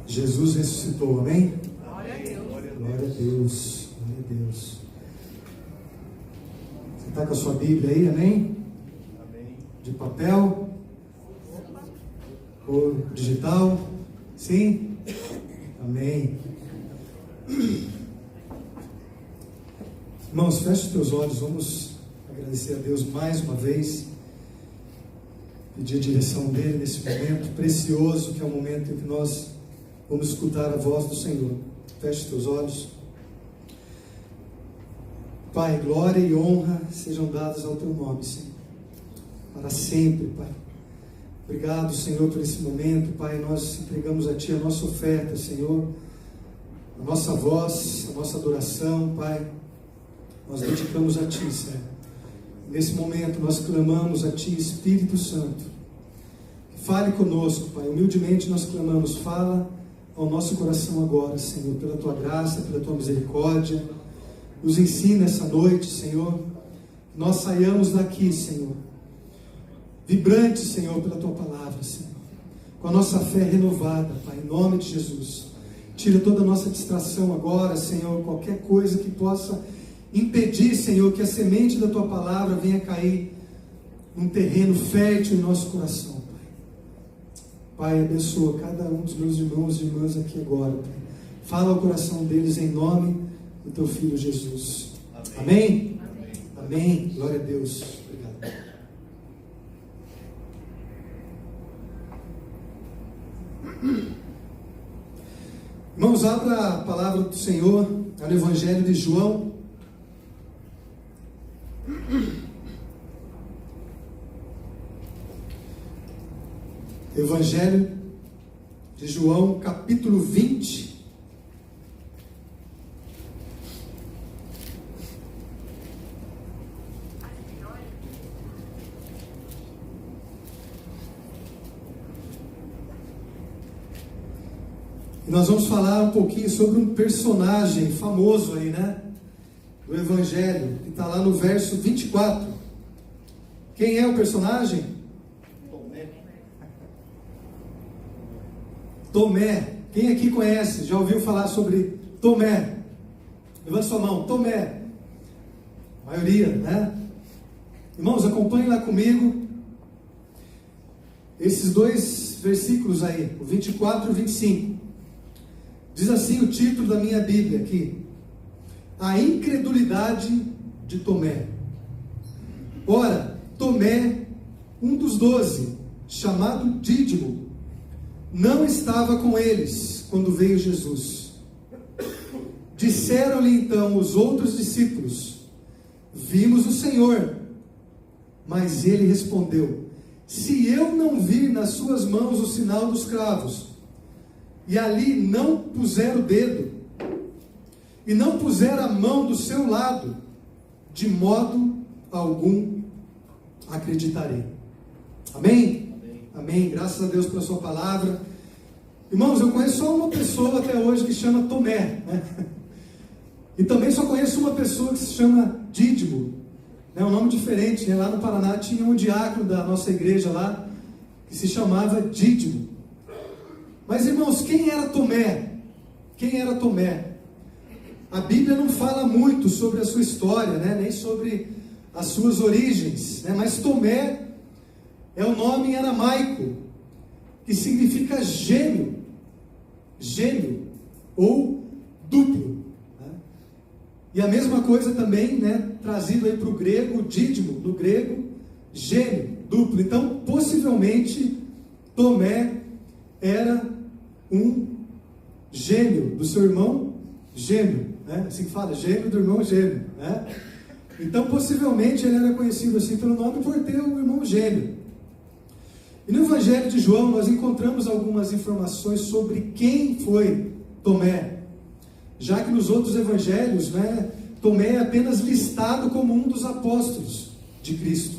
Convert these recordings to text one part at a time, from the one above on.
Jesus ressuscitou, amém? Glória a Deus. Glória a Deus. Glória a Deus. Você está com a sua Bíblia aí, amém? Amém. De papel? Ou digital? Sim? Amém. Irmãos, feche os teus olhos, vamos agradecer a Deus mais uma vez, pedir a direção dele nesse momento precioso, que é o momento em que nós vamos escutar a voz do Senhor. Feche os teus olhos. Pai, glória e honra sejam dadas ao teu nome, Senhor, para sempre, Pai. Obrigado, Senhor, por esse momento, Pai. Nós entregamos a Ti a nossa oferta, Senhor, a nossa voz, a nossa adoração, Pai. Nós dedicamos a Ti, Senhor. Nesse momento nós clamamos a Ti, Espírito Santo. Fale conosco, Pai. Humildemente nós clamamos, fala ao nosso coração agora, Senhor, pela Tua graça, pela Tua misericórdia. Nos ensina essa noite, Senhor. Que nós saiamos daqui, Senhor, vibrantes, Senhor, pela Tua palavra, Senhor. Com a nossa fé renovada, Pai, em nome de Jesus. Tira toda a nossa distração agora, Senhor, qualquer coisa que possa impedir, Senhor, que a semente da Tua palavra venha cair num terreno fértil em nosso coração, Pai. Pai, abençoa cada um dos meus irmãos e irmãs aqui agora, Pai. Fala ao coração deles em nome do Teu Filho Jesus. Amém? Amém? Amém. Glória a Deus. Obrigado. Irmãos, abra a palavra do Senhor no Evangelho de João. Evangelho de João, capítulo 20. E nós vamos falar um pouquinho sobre um personagem famoso aí, né? Do Evangelho, que está lá no verso 24. Quem é o personagem? Tomé. Quem aqui conhece? Já ouviu falar sobre Tomé? Levante sua mão. Tomé. A maioria, né? Irmãos, acompanhem lá comigo esses dois versículos aí, o 24 e o 25. Diz assim o título da minha Bíblia aqui: a incredulidade de Tomé. Ora, Tomé, um dos 12, chamado Dídimo, não estava com eles quando veio Jesus. Disseram-lhe então os outros discípulos: vimos o Senhor. Mas ele respondeu: se eu não vir nas suas mãos o sinal dos cravos, e ali não puser o dedo, e não puser a mão do seu lado, de modo algum acreditarei. Amém? Amém. Graças a Deus pela sua palavra. Irmãos, eu conheço só uma pessoa até hoje que chama Tomé, né? E também só conheço uma pessoa que se chama Dídimo, né? Um nome diferente, né? Lá no Paraná tinha um diácono da nossa igreja lá, que se chamava Dídimo. Mas, irmãos, quem era Tomé? Quem era Tomé? A Bíblia não fala muito sobre a sua história, né? Nem sobre as suas origens, né? Mas Tomé é o nome em aramaico, que significa gêmeo, ou duplo, né? E a mesma coisa também, né, trazido aí para o grego, dídimo, no grego, gêmeo, duplo. Então, possivelmente, Tomé era um gêmeo do seu irmão gêmeo, né? Assim que fala, gêmeo do irmão gêmeo, né? Então, possivelmente, ele era conhecido assim pelo nome por ter um irmão gêmeo. E no Evangelho de João nós encontramos algumas informações sobre quem foi Tomé, já que nos outros evangelhos, né, Tomé é apenas listado como um dos apóstolos de Cristo.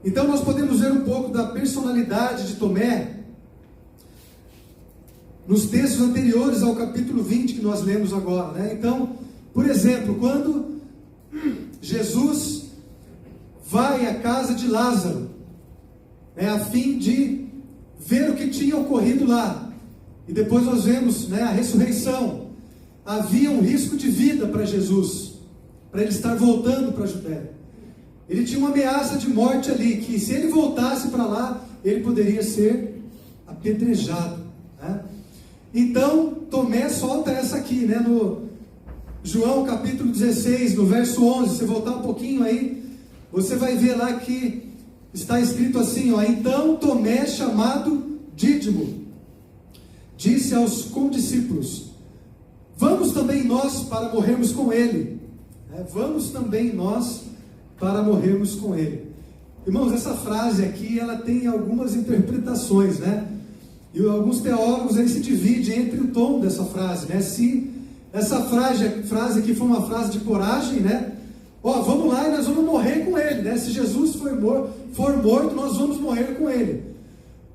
Então nós podemos ver um pouco da personalidade de Tomé nos textos anteriores ao capítulo 20 que nós lemos agora, né? Então, por exemplo, quando Jesus vai à casa de Lázaro, a fim de ver o que tinha ocorrido lá, E depois nós vemos, né, a ressurreição. Havia um risco de vida para Jesus, para ele estar voltando para a Judéia. Ele tinha uma ameaça de morte ali, que se ele voltasse para lá, ele poderia ser apedrejado, né? Então, Tomé solta essa aqui, né, no João capítulo 16, no verso 11, se voltar um pouquinho aí, você vai ver lá que está escrito assim, ó: então Tomé, chamado Dídimo, disse aos condiscípulos: vamos também nós para morrermos com ele. Vamos também nós para morrermos com ele. Irmãos, essa frase aqui, ela tem algumas interpretações, né? E alguns teólogos, eles se dividem entre o tom dessa frase, né? Se essa frase aqui foi uma frase de coragem, né? Ó, vamos lá e nós vamos morrer com ele, né? Se Jesus for morto, nós vamos morrer com ele.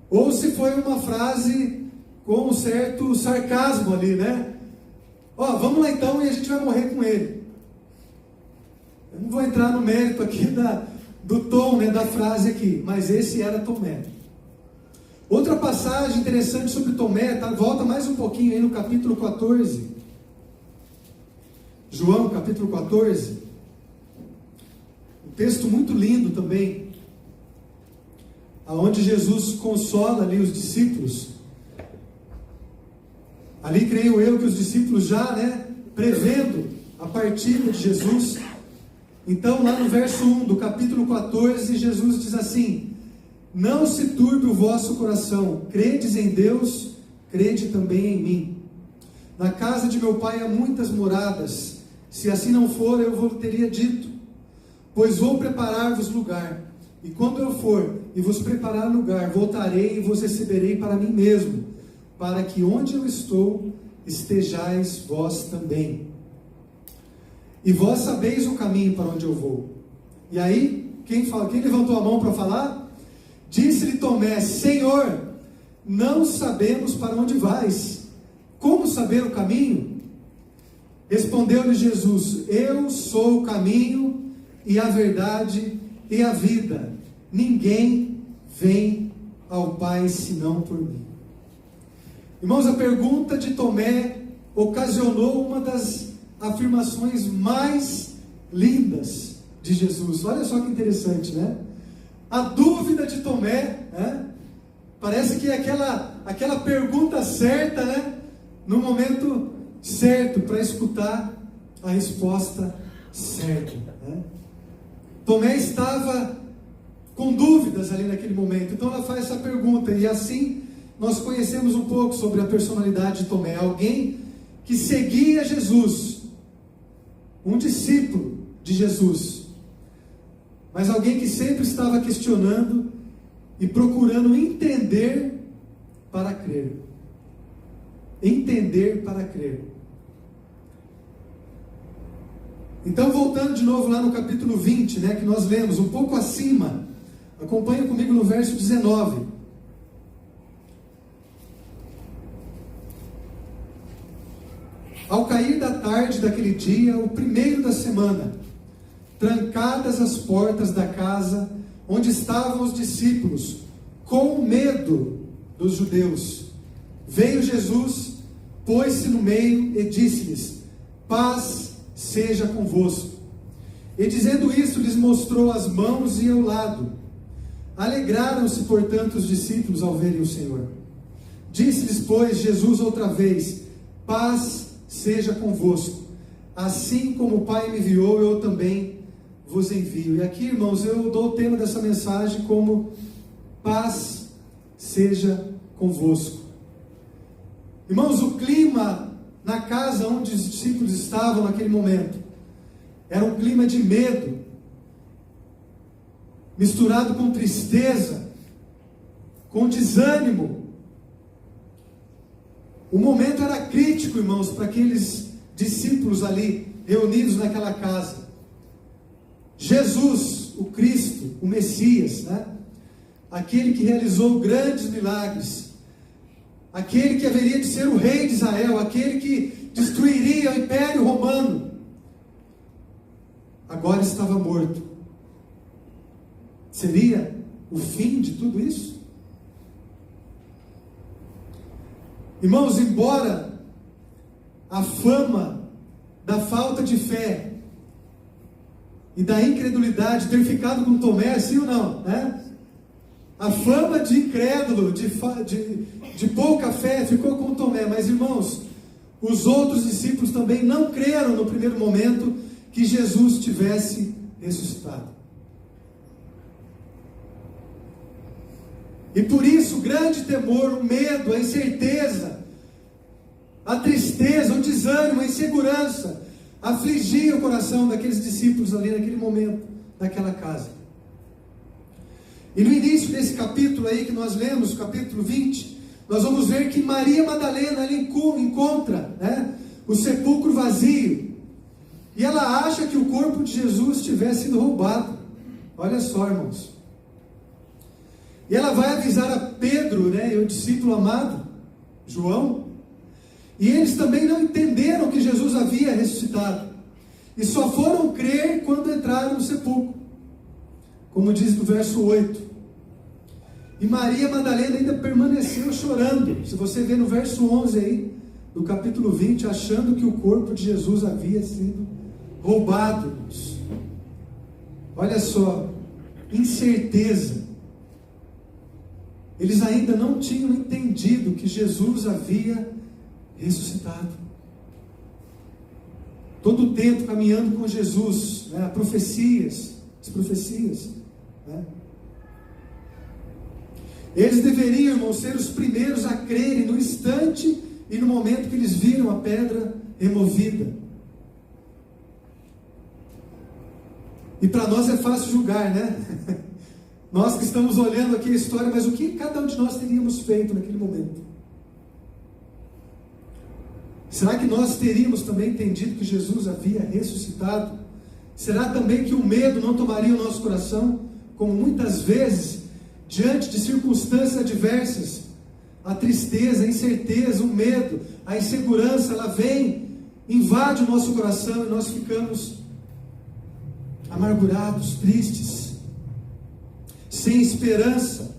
Ou se foi uma frase com um certo sarcasmo ali, né? Ó, vamos lá então e a gente vai morrer com ele. Eu não vou entrar no mérito aqui do tom, né, da frase aqui, mas esse era Tomé. Outra passagem interessante sobre Tomé, tá? Volta mais um pouquinho aí no capítulo 14. João, capítulo 14. Um texto muito lindo também, aonde Jesus consola ali os discípulos. Ali creio eu que os discípulos já, né, prevendo a partida de Jesus. Então lá no verso 1 do capítulo 14, Jesus diz assim: não se turbe o vosso coração, credes em Deus, crede também em mim. Na casa de meu pai há muitas moradas, se assim não for, eu vos teria dito, pois vou preparar-vos lugar, e quando eu for e vos preparar lugar, voltarei e vos receberei para mim mesmo, para que onde eu estou, estejais vós também. E vós sabeis o caminho para onde eu vou. E aí, quem levantou a mão para falar? Disse-lhe Tomé: Senhor, não sabemos para onde vais. Como saber o caminho? Respondeu-lhe Jesus: eu sou o caminho e a verdade e a vida. Ninguém vem ao Pai senão por mim. Irmãos, a pergunta de Tomé ocasionou uma das afirmações mais lindas de Jesus. Olha só que interessante, né? A dúvida de Tomé, né? Parece que é aquela pergunta certa, né? No momento certo, para escutar a resposta certa, né? Tomé estava com dúvidas ali naquele momento, então ela faz essa pergunta, e assim nós conhecemos um pouco sobre a personalidade de Tomé. Alguém que seguia Jesus, um discípulo de Jesus, mas alguém que sempre estava questionando e procurando entender para crer. Entender para crer. Então, voltando de novo lá no capítulo 20, né, que nós lemos, um pouco acima, acompanha comigo no verso 19. Ao cair da tarde daquele dia, o primeiro da semana, trancadas as portas da casa onde estavam os discípulos, com medo dos judeus, veio Jesus, pôs-se no meio e disse-lhes: paz seja convosco. E dizendo isso, lhes mostrou as mãos e o lado. Alegraram-se, portanto, os discípulos ao verem o Senhor. Disse-lhes, pois, Jesus outra vez: paz seja convosco. Assim como o Pai me enviou, eu também vos envio. E aqui, irmãos, eu dou o tema dessa mensagem como paz seja convosco. Irmãos, o clima na casa onde os discípulos estavam naquele momento era um clima de medo, misturado com tristeza, com desânimo. O momento era crítico, irmãos, para aqueles discípulos ali reunidos naquela casa. Jesus, o Cristo, o Messias, né? Aquele que realizou grandes milagres, aquele que haveria de ser o rei de Israel, aquele que destruiria o Império Romano, agora estava morto. Seria o fim de tudo isso? Irmãos, embora a fama da falta de fé e da incredulidade ter ficado com Tomé, sim ou não, né? A fama de incrédulo, de pouca fé, ficou com Tomé. Mas, irmãos, os outros discípulos também não creram no primeiro momento que Jesus tivesse ressuscitado. E por isso o grande temor, o medo, a incerteza, a tristeza, o desânimo, a insegurança afligia o coração daqueles discípulos ali naquele momento, naquela casa. E no início desse capítulo aí que nós lemos, capítulo 20, nós vamos ver que Maria Madalena ela encontra, né, o sepulcro vazio. E ela acha que o corpo de Jesus tivesse sido roubado. Olha só, irmãos. E ela vai avisar a Pedro, né, e o discípulo amado, João. E eles também não entenderam que Jesus havia ressuscitado. E só foram crer quando entraram no sepulcro. Como diz no verso 8. E Maria Madalena ainda permaneceu chorando. Se você vê no verso 11 aí, do capítulo 20, achando que o corpo de Jesus havia sido roubado. Olha só, incerteza. Eles ainda não tinham entendido que Jesus havia ressuscitado. Todo o tempo caminhando com Jesus, né, as profecias, né? Eles deveriam, irmãos, ser os primeiros a crerem no instante e no momento que eles viram a pedra removida. E para nós é fácil julgar, né? Nós que estamos olhando aqui a história, mas o que cada um de nós teríamos feito naquele momento? Será que nós teríamos também entendido que Jesus havia ressuscitado? Será também que o medo não tomaria o nosso coração? Como muitas vezes, diante de circunstâncias adversas, a tristeza, a incerteza, o medo, a insegurança, ela vem, invade o nosso coração e nós ficamos amargurados, tristes, sem esperança.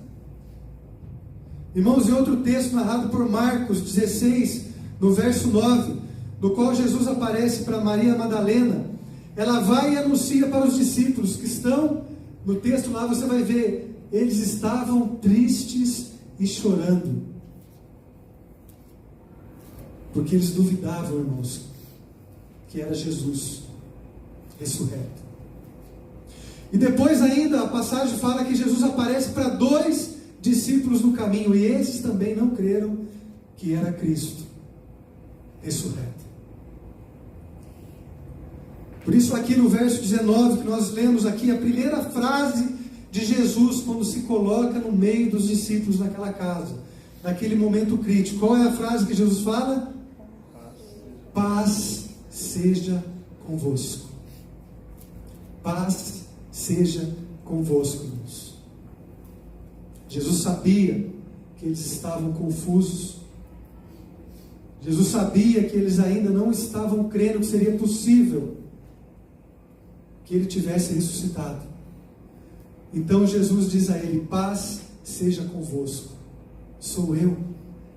Irmãos, em outro texto narrado por Marcos 16, no verso 9, no qual Jesus aparece para Maria Madalena, ela vai e anuncia para os discípulos que estão, no texto lá você vai ver, eles estavam tristes e chorando, porque eles duvidavam, irmãos, que era Jesus ressurreto. E depois ainda a passagem fala que Jesus aparece para 2 discípulos no caminho, e esses também não creram que era Cristo ressurreto. Por isso aqui no verso 19 que nós lemos aqui, a primeira frase de Jesus quando se coloca no meio dos discípulos naquela casa, naquele momento crítico, qual é a frase que Jesus fala? Paz seja convosco. Paz seja convosco, irmãos. Jesus sabia que eles estavam confusos. Jesus sabia que eles ainda não estavam crendo que seria possível que ele tivesse ressuscitado. Então Jesus diz a ele: paz seja convosco. Sou eu.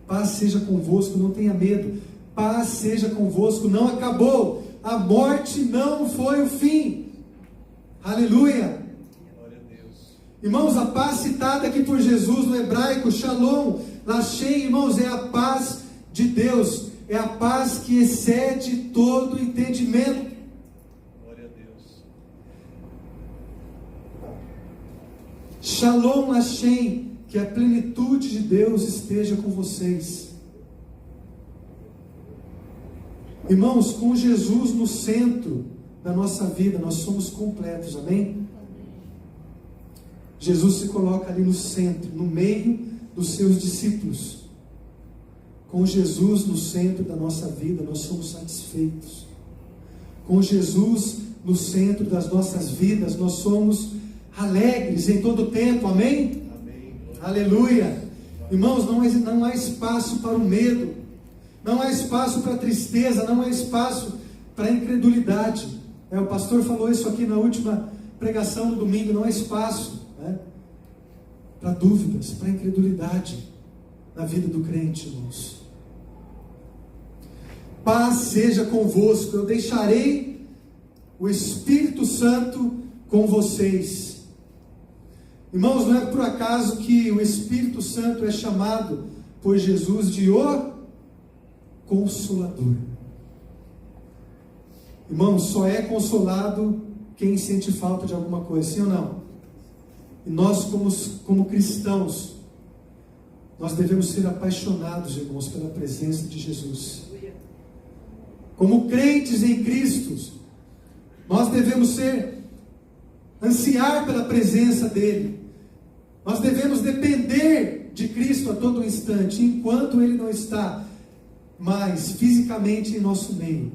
Paz seja convosco, não tenha medo. Paz seja convosco, não acabou. A morte não foi o fim. Aleluia. Glória a Deus. Irmãos, a paz citada aqui por Jesus no hebraico, Shalom, Lashem, irmãos, é a paz de Deus. É a paz que excede todo entendimento. Glória a Deus. Shalom Lashem, que a plenitude de Deus esteja com vocês. Irmãos, com Jesus no centro da nossa vida, nós somos completos, amém? Jesus se coloca ali no centro, no meio dos seus discípulos. Com Jesus no centro da nossa vida, nós somos satisfeitos. Com Jesus no centro das nossas vidas, nós somos alegres em todo o tempo, amém? Amém. Aleluia. Irmãos, não há espaço para o medo, não há espaço para a tristeza, não há espaço para a incredulidade. O pastor falou isso aqui na última pregação no domingo, não há espaço, né, para dúvidas, para incredulidade na vida do crente, irmãos. paz seja convosco, eu deixarei o Espírito Santo com vocês. Irmãos, não é por acaso que o Espírito Santo é chamado por Jesus de o Consolador. Irmãos, só é consolado quem sente falta de alguma coisa, sim ou não? E nós, como cristãos, nós devemos ser apaixonados, irmãos, pela presença de Jesus. Como crentes em Cristo, nós devemos ansiar pela presença dEle. Nós devemos depender de Cristo a todo instante, enquanto Ele não está mais fisicamente em nosso meio.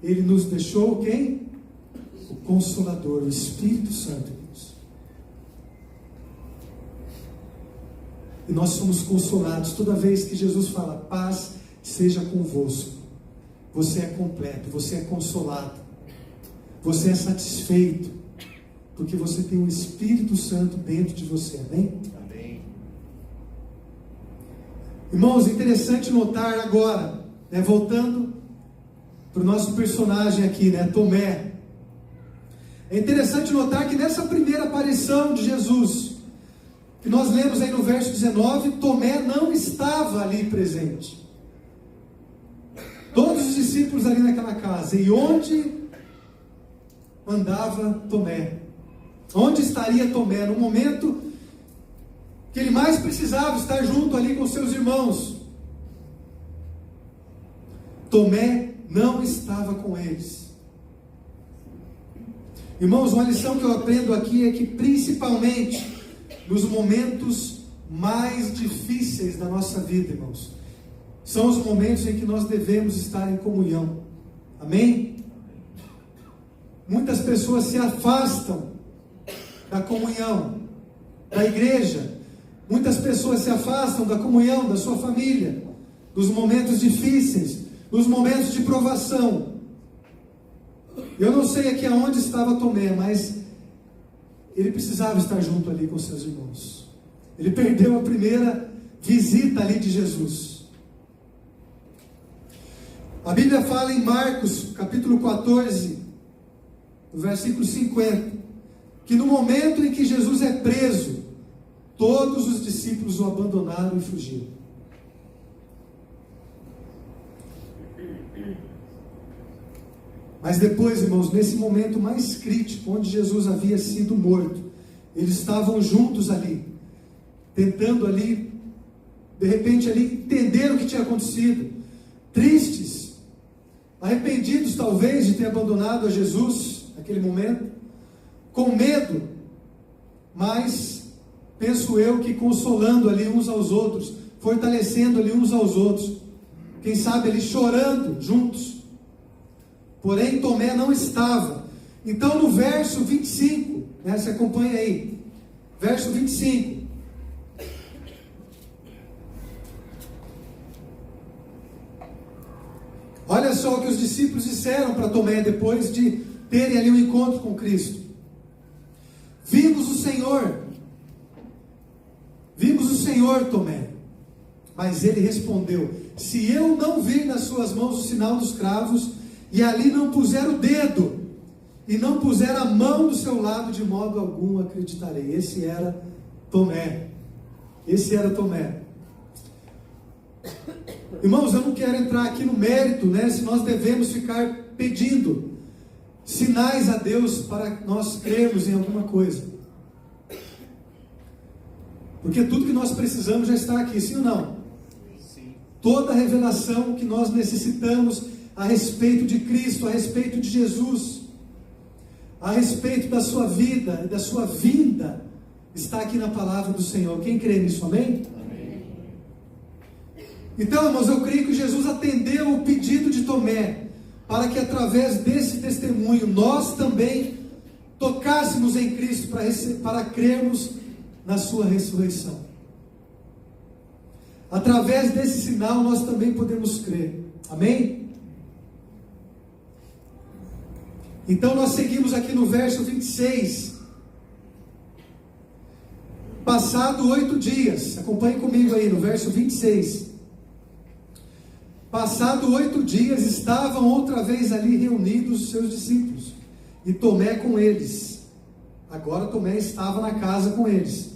Ele nos deixou quem? O Consolador, o Espírito Santo. E nós somos consolados toda vez que Jesus fala: paz seja convosco. Você é completo, você é consolado, você é satisfeito, porque você tem o Espírito Santo dentro de você, amém? Amém. Irmãos, interessante notar agora, voltando para o nosso personagem aqui, Tomé. É interessante notar que nessa primeira aparição de Jesus, que nós lemos aí no verso 19, Tomé não estava ali presente. Todos os discípulos ali naquela casa. E onde andava Tomé? Onde estaria Tomé no momento que ele mais precisava estar junto ali com seus irmãos? Tomé não estava com eles. Irmãos, uma lição que eu aprendo aqui é que, principalmente nos momentos mais difíceis da nossa vida, irmãos, são os momentos em que nós devemos estar em comunhão. Amém? Muitas pessoas se afastam da comunhão da igreja. Muitas pessoas se afastam da comunhão da sua família, dos momentos difíceis, dos momentos de provação. Eu não sei aqui aonde estava Tomé, mas ele precisava estar junto ali com seus irmãos. Ele perdeu a primeira visita ali de Jesus. A Bíblia fala em Marcos, capítulo 14, no versículo 50, que no momento em que Jesus é preso, todos os discípulos o abandonaram e fugiram. Mas depois, irmãos, nesse momento mais crítico, onde Jesus havia sido morto, eles estavam juntos ali, tentando ali, de repente ali, entender o que tinha acontecido, tristes, arrependidos talvez de ter abandonado a Jesus naquele momento, com medo, mas penso eu que consolando ali uns aos outros, fortalecendo ali uns aos outros, quem sabe ali chorando juntos. Porém Tomé não estava. Então no verso 25, você acompanha aí, verso 25, olha só o que os discípulos disseram para Tomé depois de terem ali um encontro com Cristo: vimos o Senhor, Tomé. Mas ele respondeu: se eu não vir nas suas mãos o sinal dos cravos, e ali não puser o dedo, e não puser a mão do seu lado, de modo algum acreditarei. Esse era Tomé. Irmãos, eu não quero entrar aqui no mérito, se nós devemos ficar pedindo sinais a Deus para nós crermos em alguma coisa. Porque tudo que nós precisamos já está aqui, sim ou não? Sim. Toda a revelação que nós necessitamos a respeito de Cristo, a respeito de Jesus, a respeito da sua vida e da sua vinda, está aqui na palavra do Senhor. Quem crê nisso, amém? Amém. Então, irmãos, eu creio que Jesus atendeu o pedido de Tomé, para que através desse testemunho, nós também tocássemos em Cristo, para crermos na sua ressurreição. Através desse sinal, nós também podemos crer. Amém? Então nós seguimos aqui no verso 26. Passado 8 dias, acompanhe comigo aí no verso 26. Passado 8 dias, estavam outra vez ali reunidos os seus discípulos, e Tomé com eles. Agora Tomé estava na casa com eles.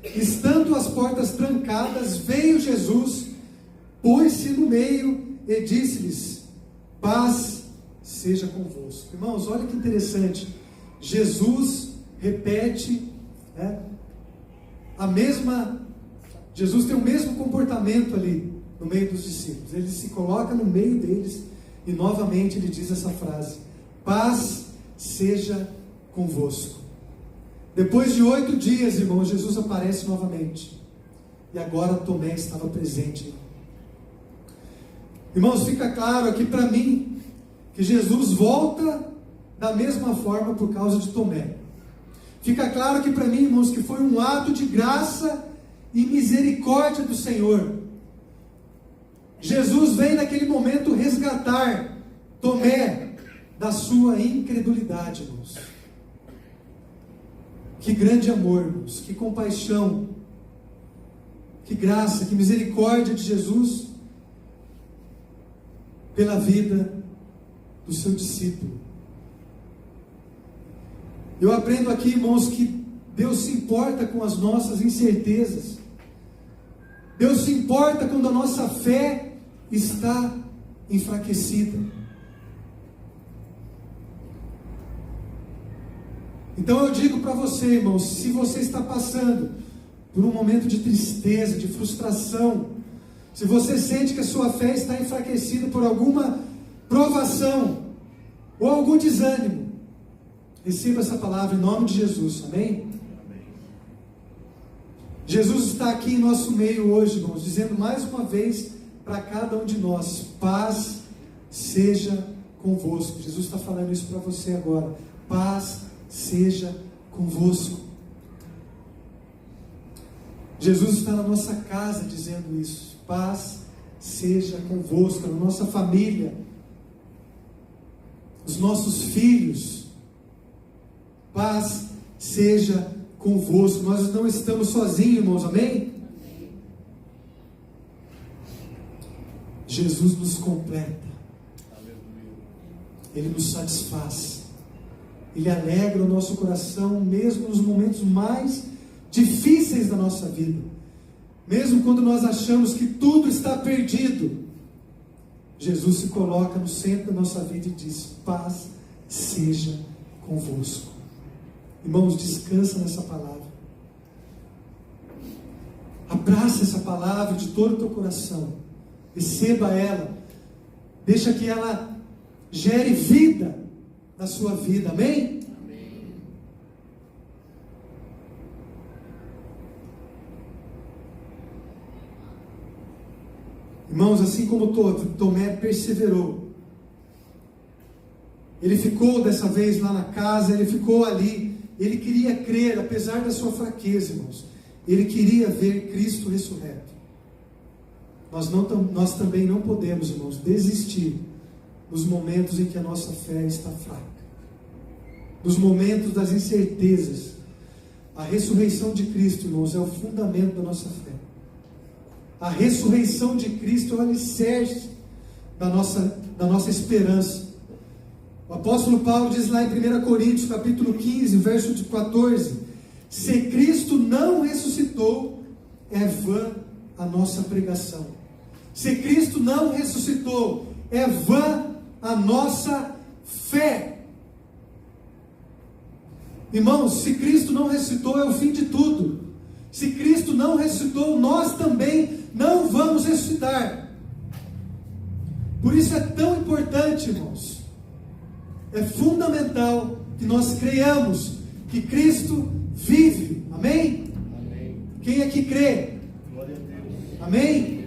Estando as portas trancadas, veio Jesus, pôs-se no meio e disse-lhes: paz seja convosco. Irmãos, olha que interessante. Jesus repete, Jesus tem o mesmo comportamento ali no meio dos discípulos. Ele se coloca no meio deles e novamente ele diz essa frase: paz seja convosco. Depois de 8 dias, irmãos, Jesus aparece novamente. E agora Tomé estava presente. Irmãos, fica claro aqui para mim que Jesus volta da mesma forma por causa de Tomé. Fica claro aqui para mim, irmãos, que foi um ato de graça e misericórdia do Senhor. Jesus vem naquele momento resgatar Tomé da sua incredulidade, irmãos. Que grande amor, irmãos, que compaixão, que graça, que misericórdia de Jesus pela vida do seu discípulo. Eu aprendo aqui, irmãos, que Deus se importa com as nossas incertezas. Deus se importa quando a nossa fé está enfraquecida. Então eu digo para você, irmãos, se você está passando por um momento de tristeza, de frustração, se você sente que a sua fé está enfraquecida por alguma provação ou algum desânimo, receba essa palavra em nome de Jesus, amém? Jesus está aqui em nosso meio hoje, irmãos, dizendo mais uma vez para cada um de nós: paz seja convosco. Jesus está falando isso para você agora: paz seja convosco. Jesus está na nossa casa dizendo isso: paz seja convosco, na nossa família, os nossos filhos, paz seja convosco. Nós não estamos sozinhos, irmãos, amém? Jesus nos completa, Ele nos satisfaz, Ele alegra o nosso coração, mesmo nos momentos mais difíceis da nossa vida, mesmo quando nós achamos que tudo está perdido. Jesus se coloca no centro da nossa vida e diz: paz seja convosco. Irmãos, descansa nessa palavra, abraça essa palavra de todo o teu coração, receba ela, deixa que ela gere vida na sua vida, amém? Amém. Irmãos, assim como Tomé perseverou, ele ficou dessa vez lá na casa, ele ficou ali, ele queria crer, apesar da sua fraqueza, irmãos, ele queria ver Cristo ressurreto. Nós também não podemos, irmãos, desistir nos momentos em que a nossa fé está fraca, nos momentos das incertezas. A ressurreição de Cristo, irmãos, é o fundamento da nossa fé. A ressurreição de Cristo é o alicerce da nossa esperança. O apóstolo Paulo diz lá em 1 Coríntios capítulo 15, verso 14: se Cristo não ressuscitou, é vã a nossa pregação. Se Cristo não ressuscitou, é vã a nossa fé. Irmãos, se Cristo não ressuscitou, é o fim de tudo. Se Cristo não ressuscitou, nós também não vamos ressuscitar. Por isso é tão importante, irmãos, é fundamental que nós creiamos que Cristo vive, amém? Amém. Quem aqui crê? Glória a Deus. Amém?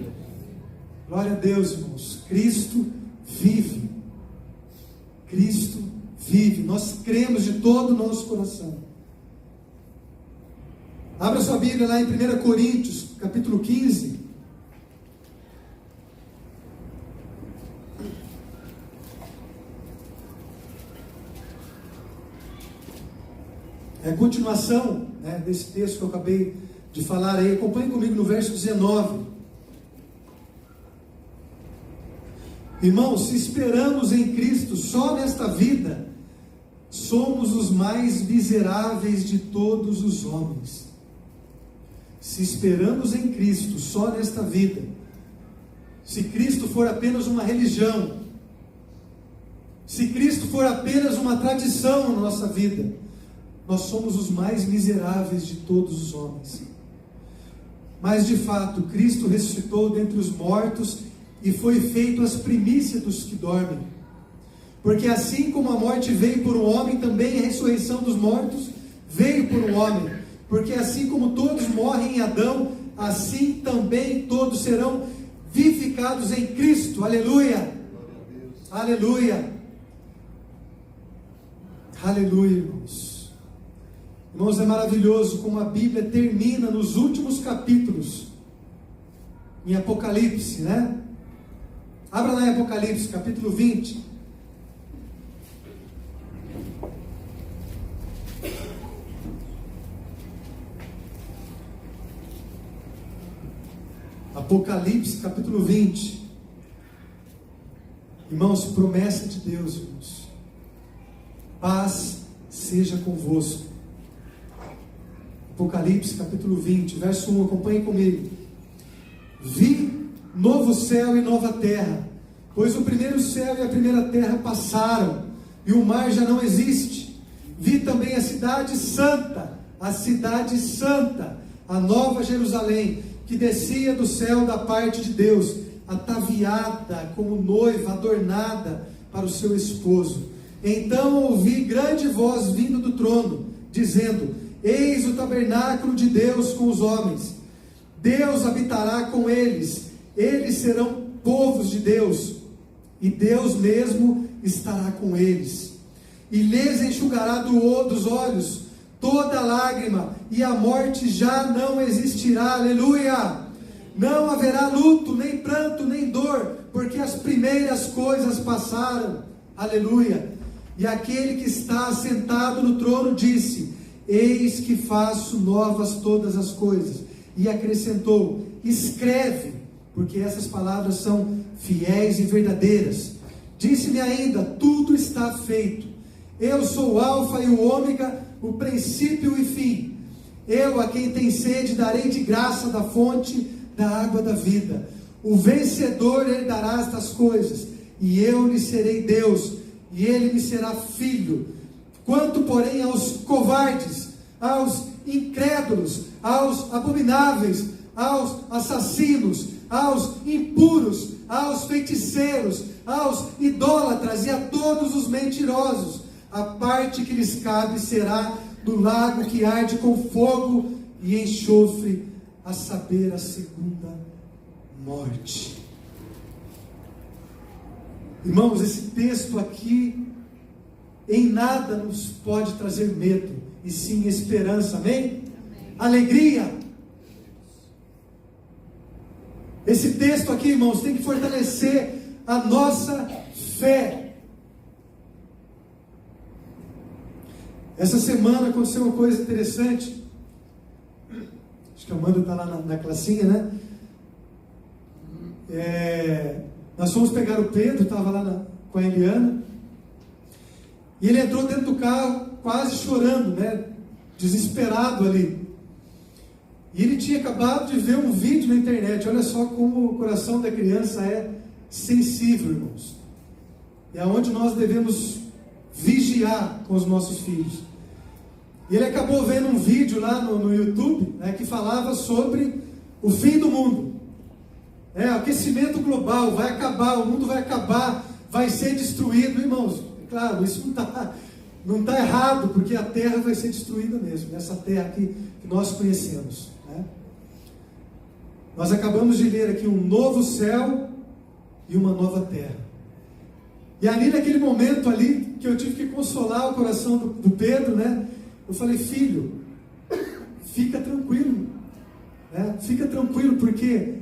Glória a Deus, irmãos. Cristo vive. Cristo vive. Nós cremos de todo o nosso coração. Abra sua Bíblia lá em 1 Coríntios, capítulo 15. É a continuação, desse texto que eu acabei de falar aí. Acompanhe comigo no verso 19. Irmãos, se esperamos em Cristo só nesta vida, somos os mais miseráveis de todos os homens. Se esperamos em Cristo só nesta vida, se Cristo for apenas uma religião, se Cristo for apenas uma tradição na nossa vida, nós somos os mais miseráveis de todos os homens. Mas de fato, Cristo ressuscitou dentre os mortos e foi feito as primícias dos que dormem. Porque assim como a morte veio por um homem, também a ressurreição dos mortos veio por um homem. Porque assim como todos morrem em Adão, assim também todos serão vivificados em Cristo. Aleluia! Aleluia! Aleluia, irmãos. Irmãos, é maravilhoso como a Bíblia termina nos últimos capítulos, em Apocalipse, né? Abra lá em Apocalipse, capítulo 20. Apocalipse, capítulo 20. Irmãos, promessa de Deus, irmãos. Paz seja convosco. Apocalipse, capítulo 20, verso 1, acompanhe comigo. Vi novo céu e nova terra, pois o primeiro céu e a primeira terra passaram, e o mar já não existe. Vi também a cidade santa, a nova Jerusalém, que descia do céu da parte de Deus, ataviada como noiva, adornada para o seu esposo. Então ouvi grande voz vindo do trono, dizendo: eis o tabernáculo de Deus com os homens. Deus habitará com eles, eles serão povos de Deus, e Deus mesmo estará com eles. E lhes enxugará dos olhos toda lágrima, e a morte já não existirá. Aleluia! Não haverá luto, nem pranto, nem dor, porque as primeiras coisas passaram. Aleluia! E aquele que está sentado no trono disse: eis que faço novas todas as coisas. E acrescentou: escreve, porque essas palavras são fiéis e verdadeiras. Disse-me ainda: tudo está feito. Eu sou o alfa e o ômega, o princípio e fim. Eu, a quem tem sede, darei de graça da fonte da água da vida. O vencedor herdará estas coisas, e eu lhe serei Deus, e ele me será filho. Quanto, porém, aos covardes, aos incrédulos, aos abomináveis, aos assassinos, aos impuros, aos feiticeiros, aos idólatras e a todos os mentirosos, a parte que lhes cabe será do lago que arde com fogo e enxofre, a saber, a segunda morte. Irmãos, esse texto aqui em nada nos pode trazer medo, e sim esperança, amém? Amém. Alegria. Esse texto aqui, irmãos, tem que fortalecer a nossa fé. Essa semana aconteceu uma coisa interessante. Acho que a Amanda está lá na classinha, né? Nós fomos pegar o Pedro, estava lá com a Eliana, e ele entrou dentro do carro quase chorando, né? Desesperado ali. E ele tinha acabado de ver um vídeo na internet. Olha só como o coração da criança é sensível, irmãos. É onde nós devemos vigiar com os nossos filhos. E ele acabou vendo um vídeo lá no YouTube, né, que falava sobre o fim do mundo. O aquecimento global vai acabar, o mundo vai acabar, vai ser destruído. Irmãos, claro, isso não está errado, porque a terra vai ser destruída mesmo, essa terra aqui que nós conhecemos, né? Nós acabamos de ler aqui um novo céu e uma nova terra. E ali naquele momento ali, que eu tive que consolar o coração do Pedro, né? Eu falei: filho, fica tranquilo, né? Fica tranquilo, porque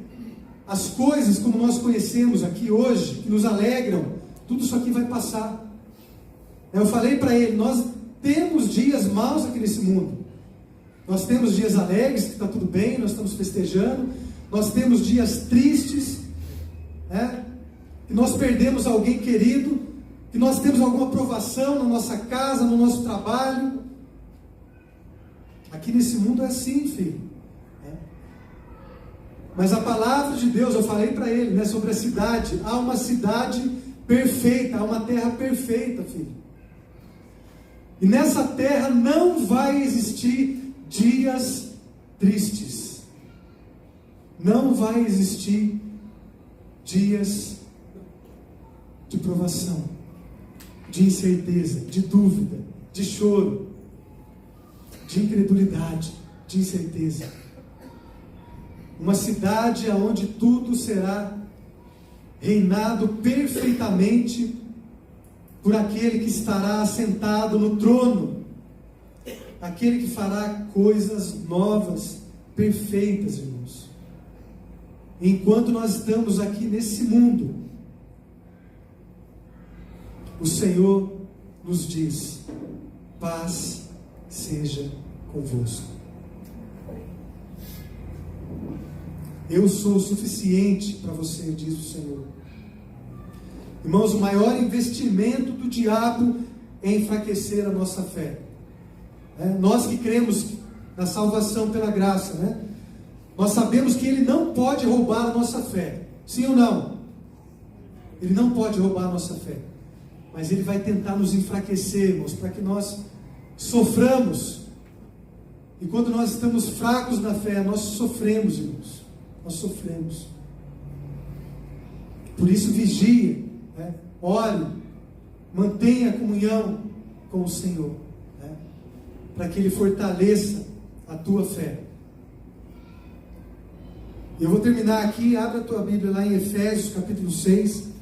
as coisas como nós conhecemos aqui hoje, que nos alegram, tudo isso aqui vai passar. Eu falei para ele: nós temos dias maus aqui nesse mundo. Nós temos dias alegres, que está tudo bem, nós estamos festejando. Nós temos dias tristes, né? Que nós perdemos alguém querido, que nós temos alguma provação na nossa casa, no nosso trabalho. Aqui nesse mundo é assim, filho. Mas a palavra de Deus, eu falei para ele, sobre a cidade. Há uma cidade perfeita, há uma terra perfeita, filho. E nessa terra não vai existir dias tristes. Não vai existir dias de provação, de incerteza, de dúvida, de choro, de incredulidade, de incerteza. Uma cidade onde tudo será reinado perfeitamente por aquele que estará assentado no trono, aquele que fará coisas novas, perfeitas, irmãos. Enquanto nós estamos aqui nesse mundo, o Senhor nos diz: paz seja convosco. Eu sou o suficiente para você, diz o Senhor. Irmãos, o maior investimento do diabo é enfraquecer a nossa fé. Nós que cremos na salvação pela graça, nós sabemos que ele não pode roubar a nossa fé. Sim ou não? Ele não pode roubar a nossa fé. Mas ele vai tentar nos enfraquecer, irmãos, para que nós soframos. E quando nós estamos fracos na fé, nós sofremos, irmãos. Nós sofremos. Por isso vigie, ore, mantenha a comunhão com o Senhor, para que Ele fortaleça a tua fé. Eu vou terminar aqui. Abra a tua Bíblia lá em Efésios capítulo 6.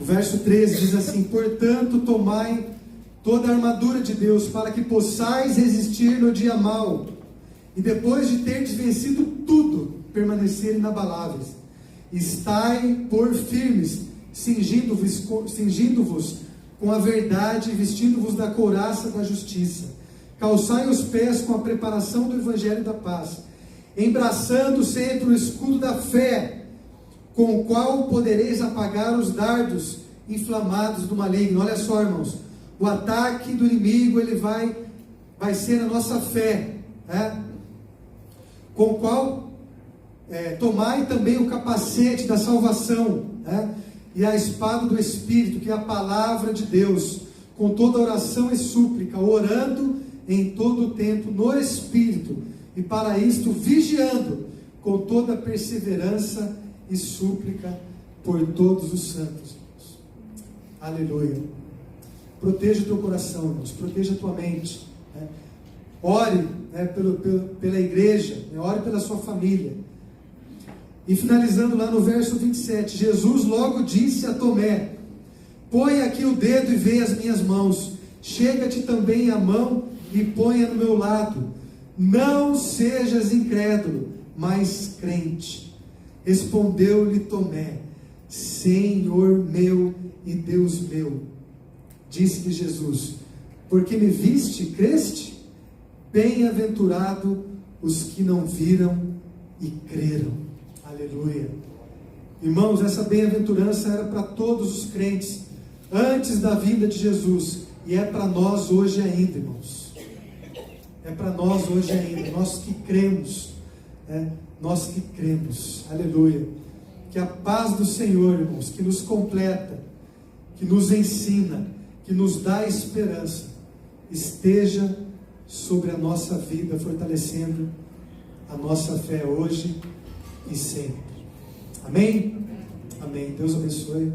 O verso 13 diz assim: portanto, tomai toda a armadura de Deus, para que possais resistir no dia mau, e depois de terdes vencido tudo, permanecer inabaláveis. Estai por firmes, cingindo-vos com a verdade, vestindo-vos da couraça da justiça. Calçai os pés com a preparação do evangelho da paz, embraçando sempre o escudo da fé, com o qual podereis apagar os dardos inflamados do maligno. Olha só, irmãos, o ataque do inimigo, ele vai ser a nossa fé, com o qual tomai também o capacete da salvação, e a espada do Espírito, que é a palavra de Deus, com toda oração e súplica, orando em todo o tempo no Espírito, e para isto vigiando com toda perseverança e súplica por todos os santos, irmãos. Aleluia. Proteja o teu coração, irmãos, proteja a tua mente, ore pela igreja, ore pela sua família. E finalizando lá no verso 27, Jesus logo disse a Tomé: põe aqui o dedo e vê as minhas mãos, chega-te também a mão e ponha no meu lado, não sejas incrédulo, mas crente. Respondeu-lhe Tomé: Senhor meu e Deus meu. Disse-lhe Jesus: porque me viste, creste? Bem-aventurado os que não viram e creram. Aleluia. Irmãos, essa bem-aventurança era para todos os crentes antes da vinda de Jesus, e é para nós hoje ainda, irmãos. É para nós hoje ainda, nós que cremos, nós que cremos. Aleluia. Que a paz do Senhor, irmãos, que nos completa, que nos ensina, que nos dá esperança, esteja sobre a nossa vida, fortalecendo a nossa fé hoje e sempre. Amém? Amém. Deus abençoe.